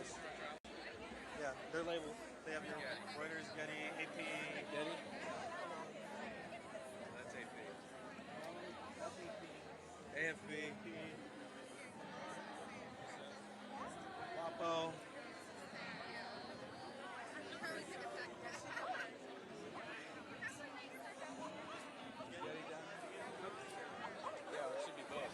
Nice. Yeah, they're labeled. They have your Reuters, Getty, AP. Getty? That's AP. AFP. WAPO. Getty down there? Yeah, it should be both.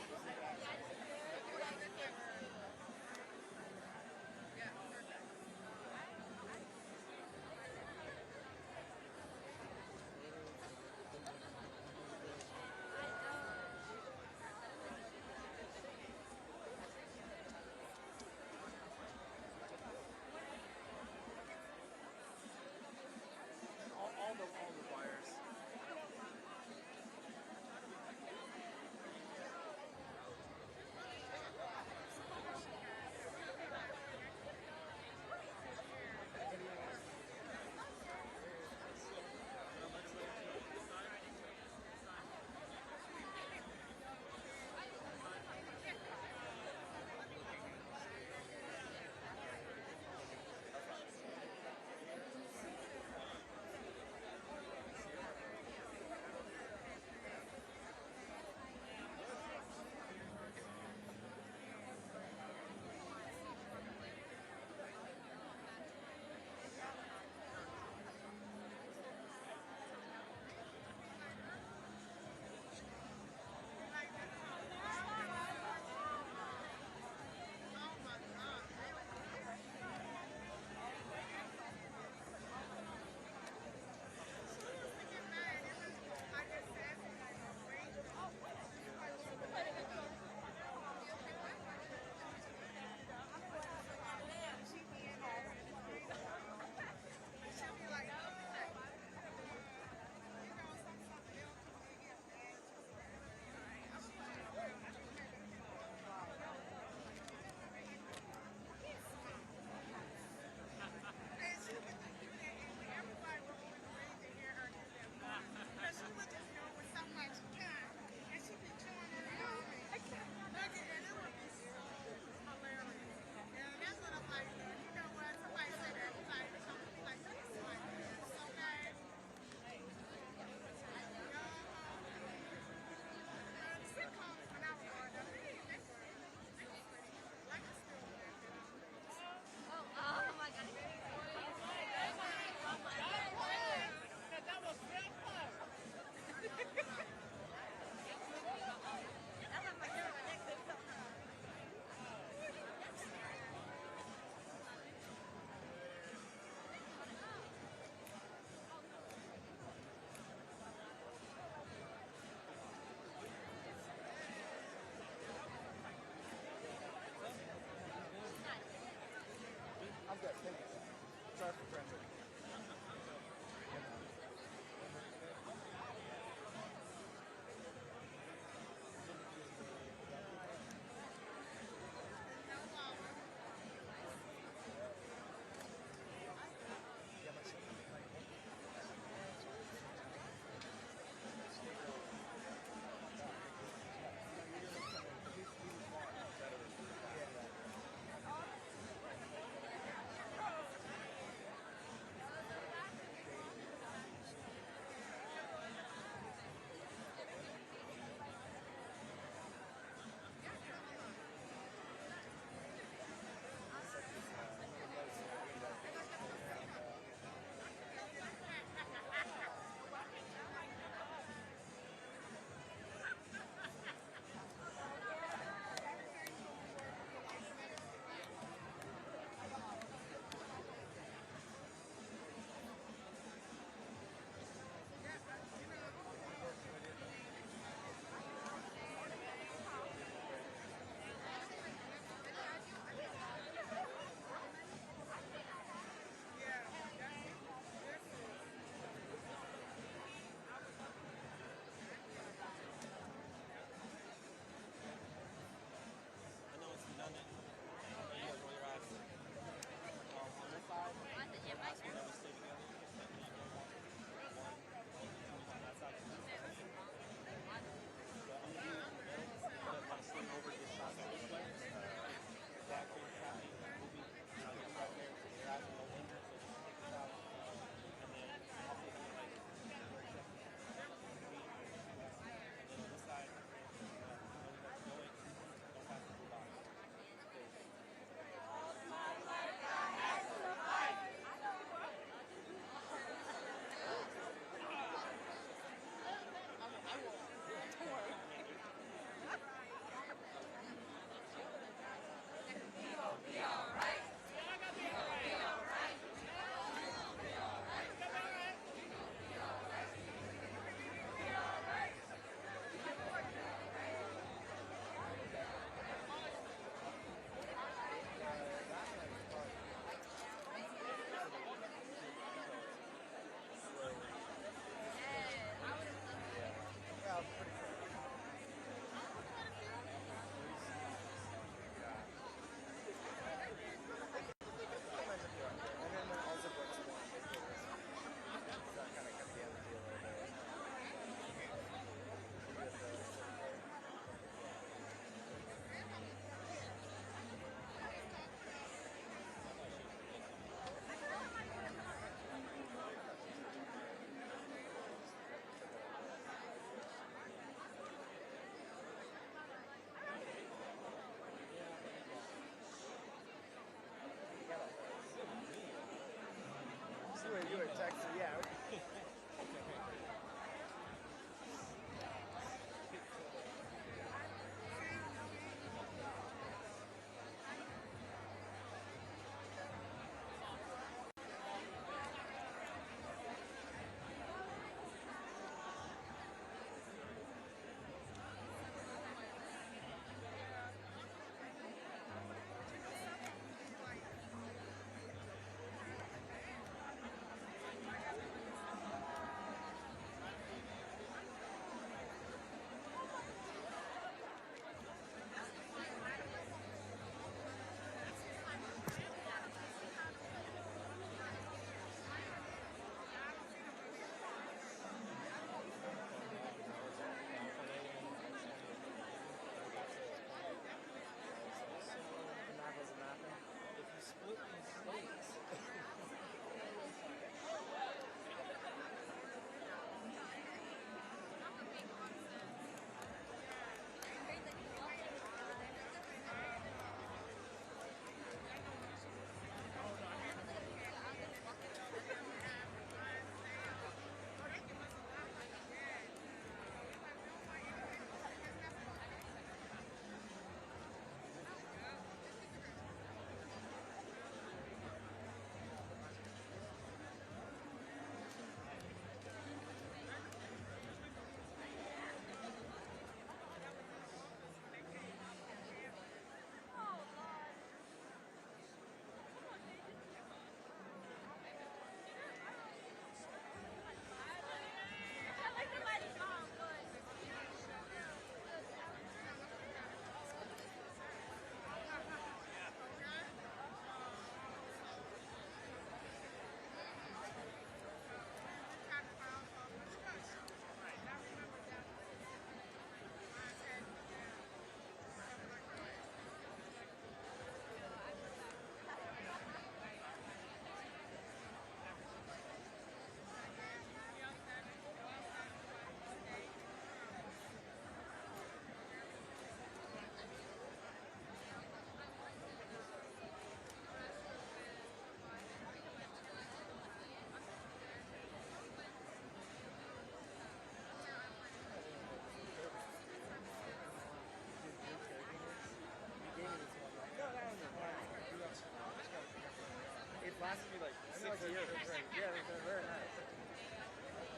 great. Yeah, they're very nice. I'm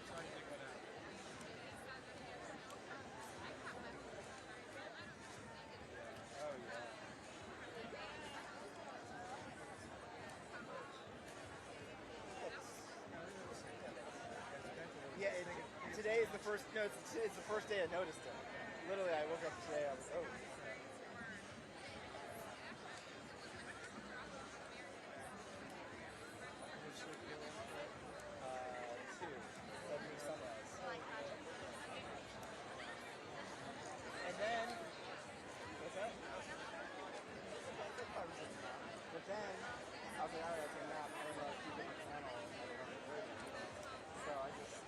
trying to pick one out. Oh yeah. Yeah, today is the first. No, it's the first day I noticed it. Literally, I woke up today. I was oh. Two. Suddenly sunrise. And then what's that? But then I was like, alright, I'll take a nap. I don't know if you get the channel. So I just.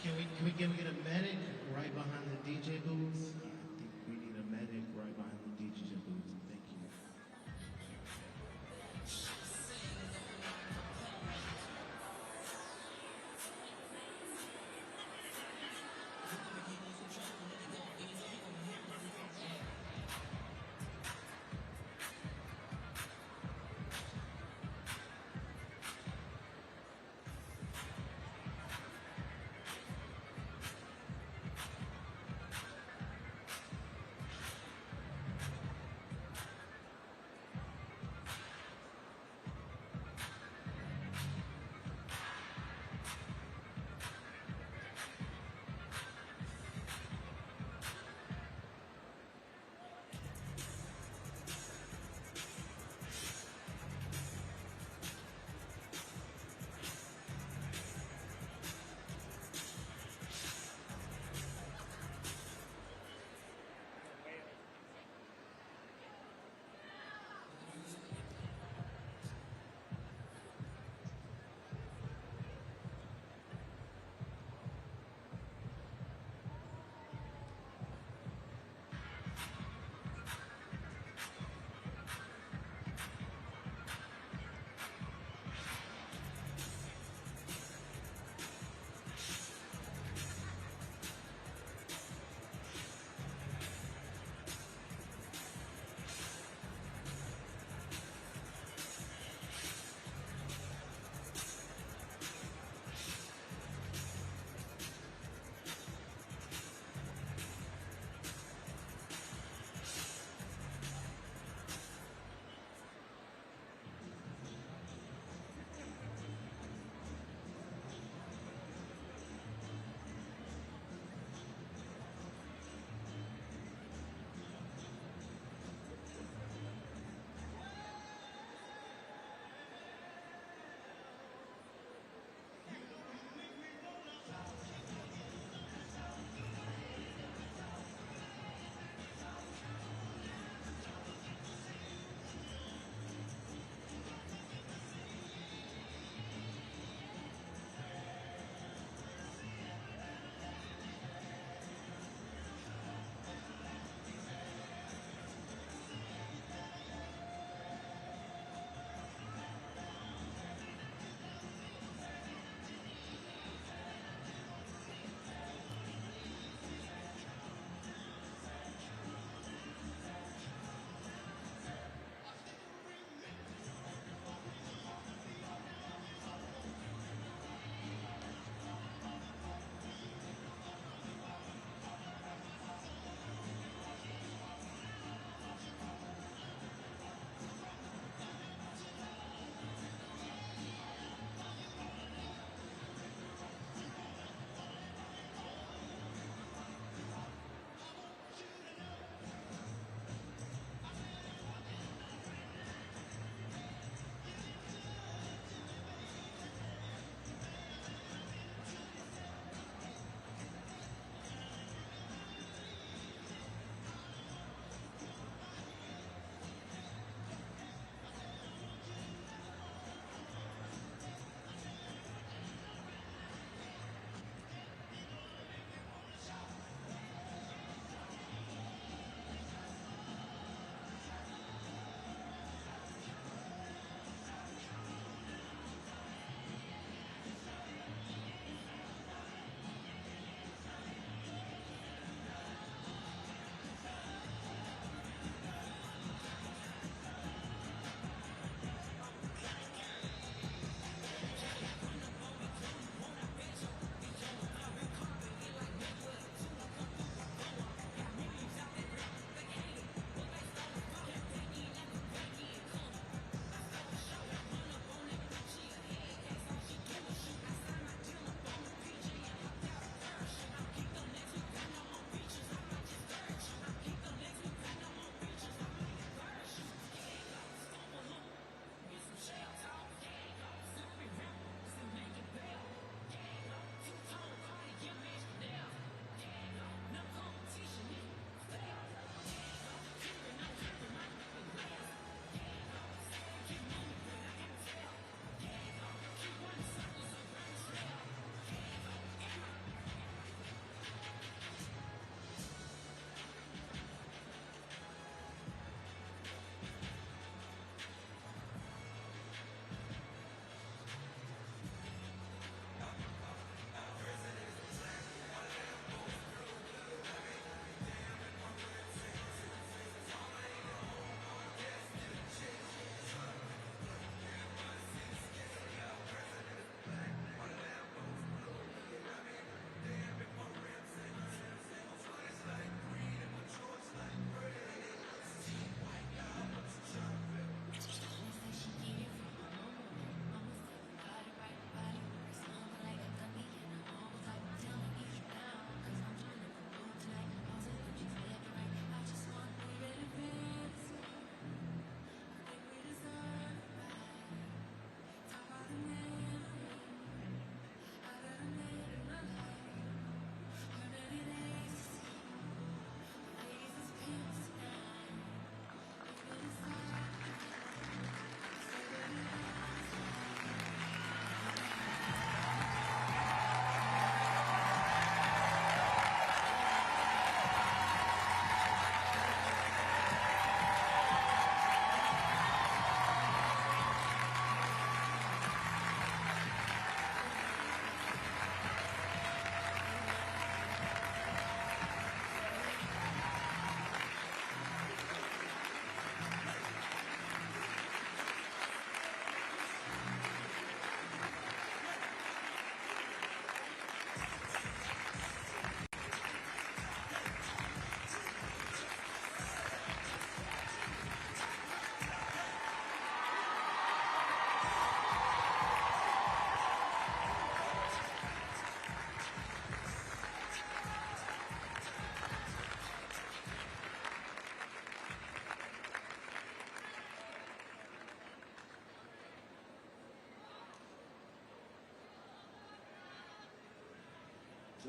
Can we get a medic right behind the DJ booth? I think we need a medic right behind the DJ booth. Thank you.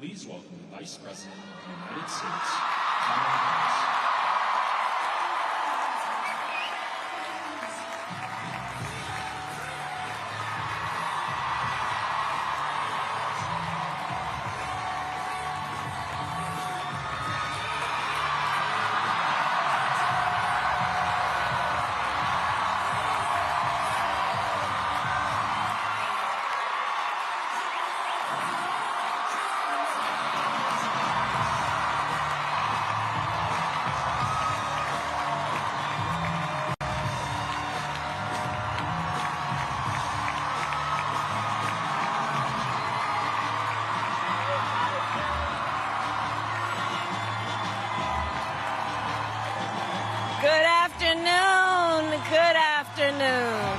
Please welcome the Vice President of the United States, Kamala Harris. Good afternoon. Good afternoon.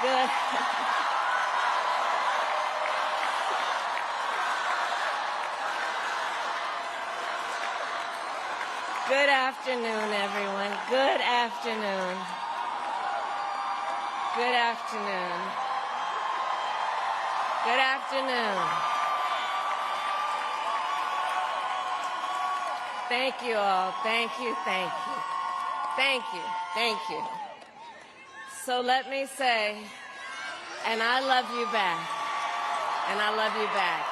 Good. Good afternoon, everyone. Good afternoon. Good afternoon. Good afternoon. Thank you all. Thank you, thank you. Thank you, thank you. So let me say, and I love you back. And I love you back.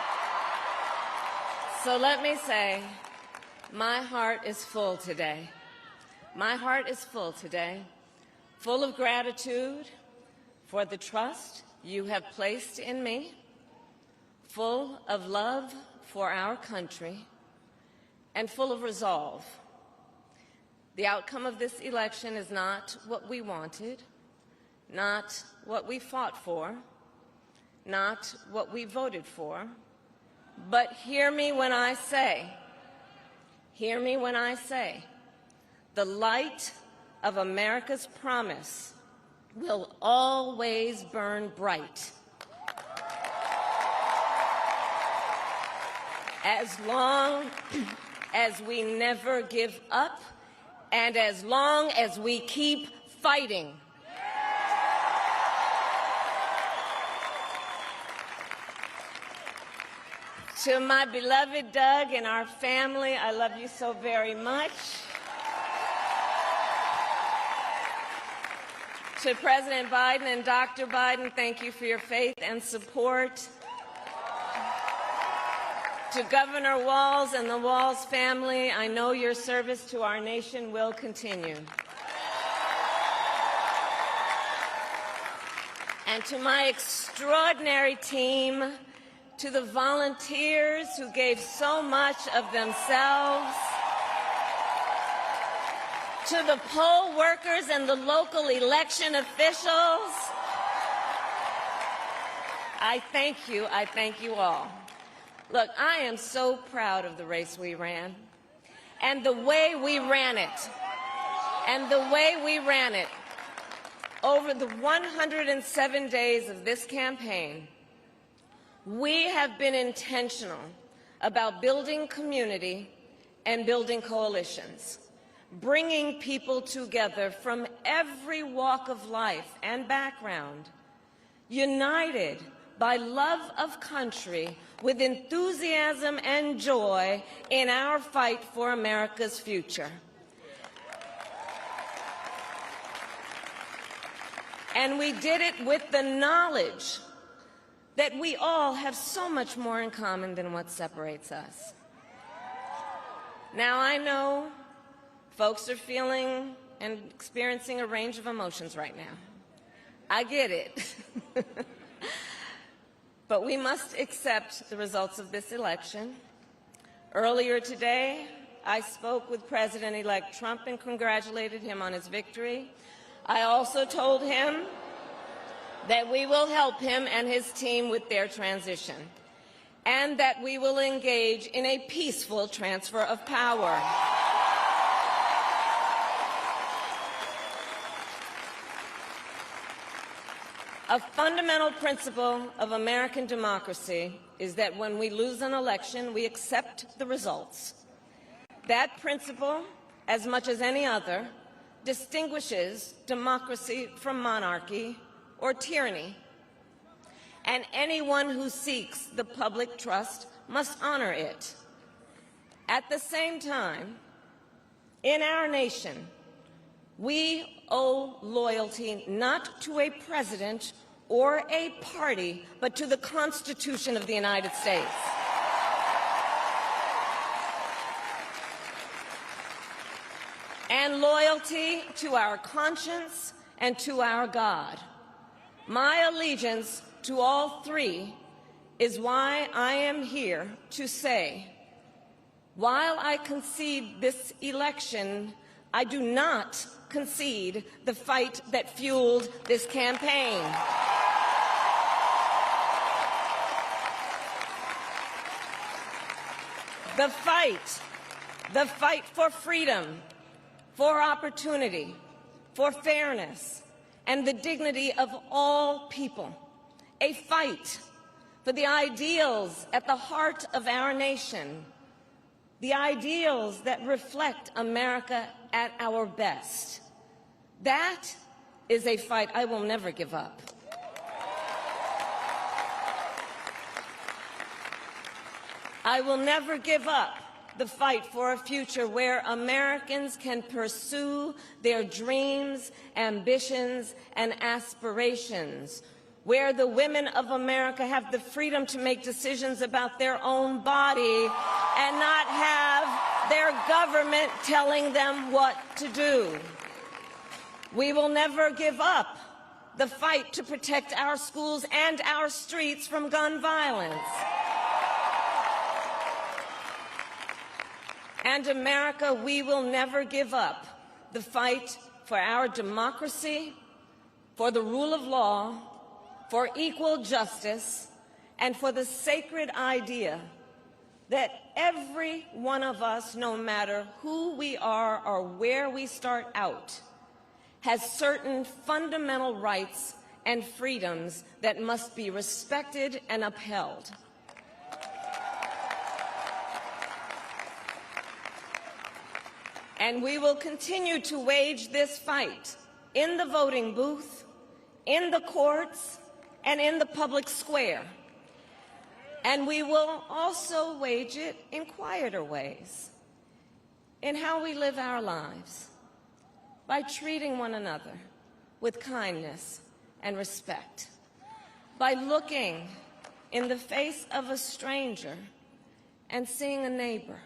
So let me say, my heart is full today. My heart is full today, full of gratitude for the trust you have placed in me, full of love for our country, and full of resolve. The outcome of this election is not what we wanted, not what we fought for, not what we voted for, but hear me when I say, the light of America's promise will always burn bright. As long as we never give up, and as long as we keep fighting. To my beloved Doug and our family, I love you so very much. To President Biden and Dr. Biden, thank you for your faith and support. To Governor Walz and the Walz family, I know your service to our nation will continue. And to my extraordinary team, to the volunteers who gave so much of themselves, to the poll workers and the local election officials, I thank you all. Look, I am so proud of the race we ran and the way we ran it. Over the 107 days of this campaign, we have been intentional about building community and building coalitions, bringing people together from every walk of life and background, united by love of country, with enthusiasm and joy in our fight for America's future. And we did it with the knowledge that we all have so much more in common than what separates us. Now, I know folks are feeling and experiencing a range of emotions right now. I get it. But we must accept the results of this election. Earlier today, I spoke with President-elect Trump and congratulated him on his victory. I also told him that we will help him and his team with their transition, and that we will engage in a peaceful transfer of power. A fundamental principle of American democracy is that when we lose an election, we accept the results. That principle, as much as any other, distinguishes democracy from monarchy or tyranny. and anyone who seeks the public trust must honor it. At the same time, in our nation, we owe loyalty not to a president or a party, but to the Constitution of the United States. And loyalty to our conscience and to our God. My allegiance to all three is why I am here to say, while I concede this election, I do not concede the fight that fueled this campaign. The fight for freedom, for opportunity, for fairness, and the dignity of all people. A fight for the ideals at the heart of our nation, the ideals that reflect America at our best. That is a fight I will never give up. I will never give up the fight for a future where Americans can pursue their dreams, ambitions, and aspirations, where the women of America have the freedom to make decisions about their own body and not have their government telling them what to do. We will never give up the fight to protect our schools and our streets from gun violence. And America, we will never give up the fight for our democracy, for the rule of law, for equal justice, and for the sacred idea that every one of us, no matter who we are or where we start out, has certain fundamental rights and freedoms that must be respected and upheld. And we will continue to wage this fight in the voting booth, in the courts, and in the public square. And we will also wage it in quieter ways, in how we live our lives, by treating one another with kindness and respect, by looking in the face of a stranger and seeing a neighbor,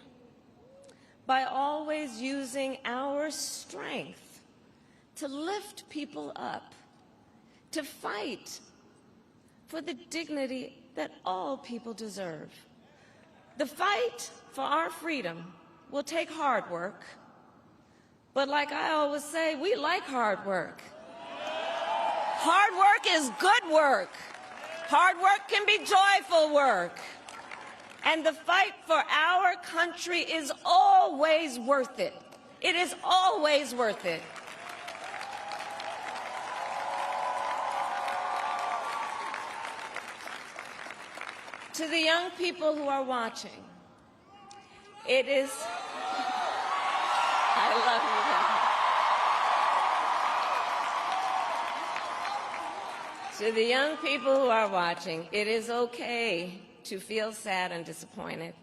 by always using our strength to lift people up, to fight for the dignity that all people deserve. The fight for our freedom will take hard work, but like I always say, we like hard work. Hard work is good work. Hard work can be joyful work. And the fight for our country is always worth it. It is always worth it. To the young people who are watching, it is, I love you guys. To the young people who are watching, it is okay to feel sad and disappointed,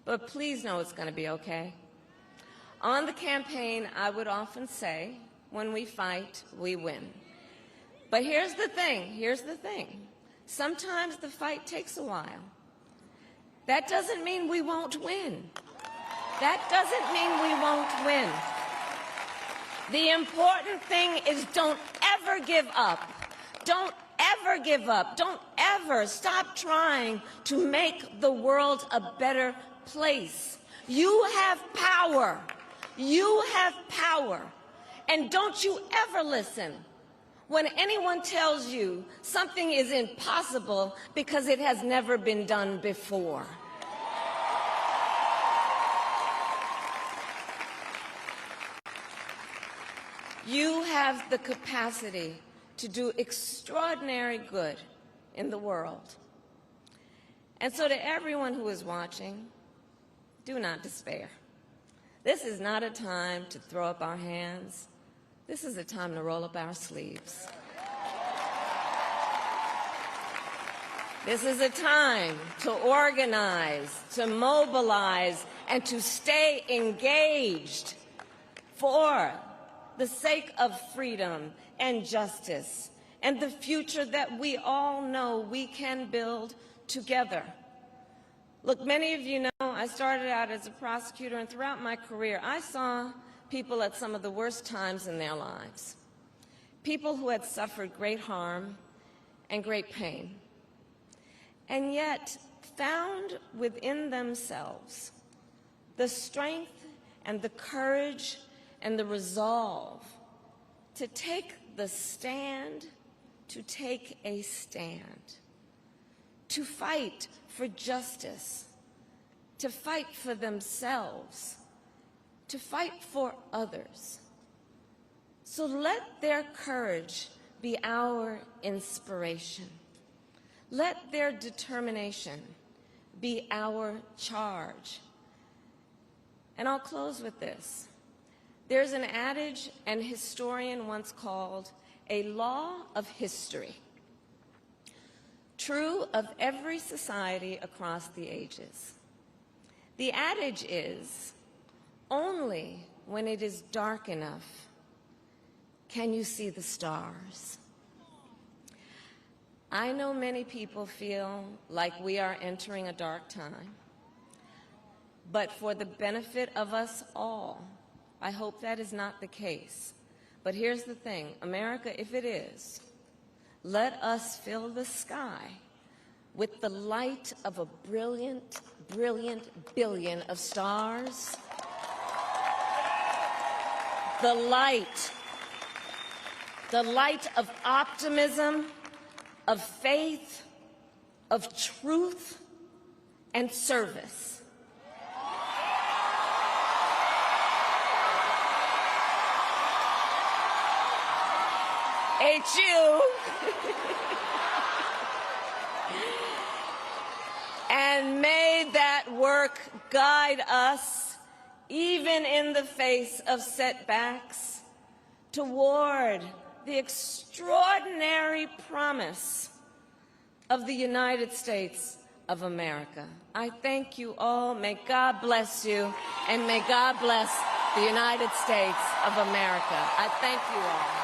but please know it's going to be okay. On the campaign, I would often say, when we fight, we win. But here's the thing. Sometimes the fight takes a while. That doesn't mean we won't win. That doesn't mean we won't win. The important thing is don't ever give up. Don't ever give up. Don't ever stop trying to make the world a better place. You have power. You have power. And don't you ever listen when anyone tells you something is impossible because it has never been done before. You have the capacity to do extraordinary good in the world. And so to everyone who is watching, do not despair. This is not a time to throw up our hands. This is a time to roll up our sleeves. This is a time to organize, to mobilize, and to stay engaged for the sake of freedom and justice and the future that we all know we can build together. Look, many of you know I started out as a prosecutor, and throughout my career, I saw people at some of the worst times in their lives, people who had suffered great harm and great pain, and yet found within themselves the strength and the courage and the resolve to take the stand, to take a stand, to fight for justice, to fight for themselves, to fight for others. So let their courage be our inspiration. Let their determination be our charge. And I'll close with this. There's an adage an historian once called a law of history, true of every society across the ages. The adage is, only when it is dark enough can you see the stars. I know many people feel like we are entering a dark time, but for the benefit of us all, I hope that is not the case. But here's the thing, America, if it is, let us fill the sky with the light of a brilliant, brilliant billion of stars. The light of optimism, of faith, of truth, and service. HU. And may that work guide us, even in the face of setbacks, toward the extraordinary promise of the United States of America. I thank you all. May God bless you, and may God bless the United States of America. I thank you all.